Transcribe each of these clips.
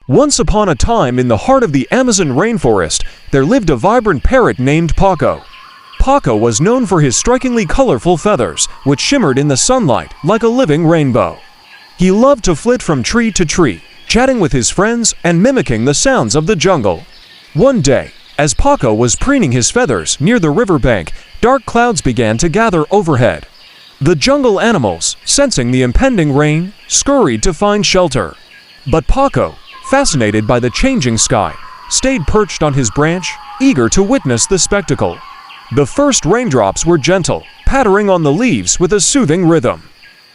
Once upon a time, in the heart of the Amazon rainforest, there lived a vibrant parrot named Paco. Paco was known for his strikingly colorful feathers, which shimmered in the sunlight like a living rainbow. He loved to flit from tree to tree, chatting with his friends and mimicking the sounds of the jungle. One day, as Paco was preening his feathers near the riverbank, dark clouds began to gather overhead. The jungle animals, sensing the impending rain, scurried to find shelter. But Paco, fascinated by the changing sky, stayed perched on his branch, eager to witness the spectacle. The first raindrops were gentle, pattering on the leaves with a soothing rhythm.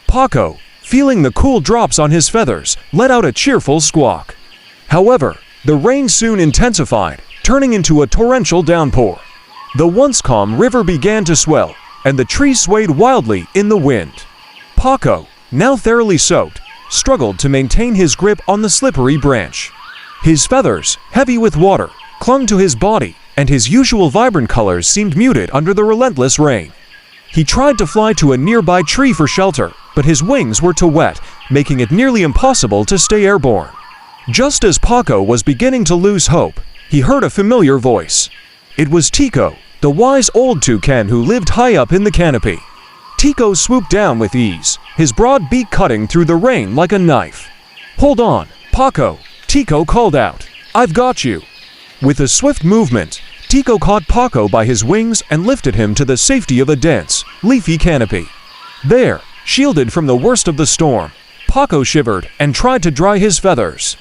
Paco, feeling the cool drops on his feathers, let out a cheerful squawk. However, the rain soon intensified, turning into a torrential downpour. The once calm river began to swell, and the trees swayed wildly in the wind. Paco, now thoroughly soaked, struggled to maintain his grip on the slippery branch. His feathers, heavy with water, clung to his body, and his usual vibrant colors seemed muted under the relentless rain. He tried to fly to a nearby tree for shelter, but his wings were too wet, making it nearly impossible to stay airborne. Just as Paco was beginning to lose hope, he heard a familiar voice. It was Tico, the wise old toucan who lived high up in the canopy. Tico swooped down with ease, his broad beak cutting through the rain like a knife. "Hold on, Paco," Tico called out. "I've got you." With a swift movement, Tico caught Paco by his wings and lifted him to the safety of a dense, leafy canopy. There, shielded from the worst of the storm, Paco shivered and tried to dry his feathers.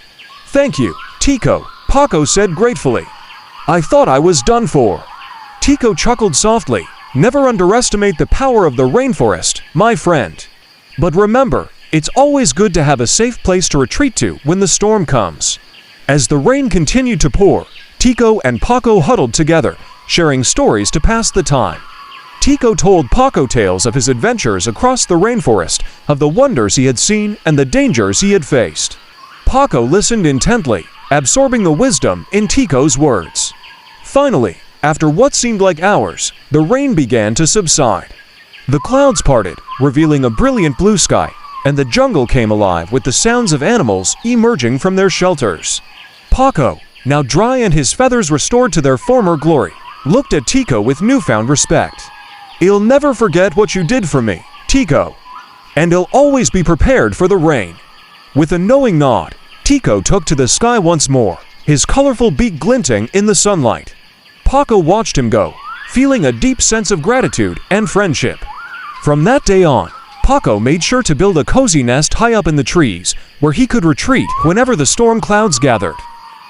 "Thank you, Tico," Paco said gratefully. "I thought I was done for." Tico chuckled softly. "Never underestimate the power of the rainforest, my friend. But remember, it's always good to have a safe place to retreat to when the storm comes." As the rain continued to pour, Tico and Paco huddled together, sharing stories to pass the time. Tico told Paco tales of his adventures across the rainforest, of the wonders he had seen and the dangers he had faced. Paco listened intently, absorbing the wisdom in Tico's words. Finally, after what seemed like hours, the rain began to subside. The clouds parted, revealing a brilliant blue sky, and the jungle came alive with the sounds of animals emerging from their shelters. Paco, now dry and his feathers restored to their former glory, looked at Tico with newfound respect. "I'll never forget what you did for me, Tico. And I'll always be prepared for the rain." With a knowing nod, Tico took to the sky once more, his colorful beak glinting in the sunlight. Paco watched him go, feeling a deep sense of gratitude and friendship. From that day on, Paco made sure to build a cozy nest high up in the trees, where he could retreat whenever the storm clouds gathered.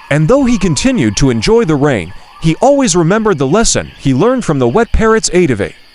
And though he continued to enjoy the rain, he always remembered the lesson he learned from the wet parrot's aidove.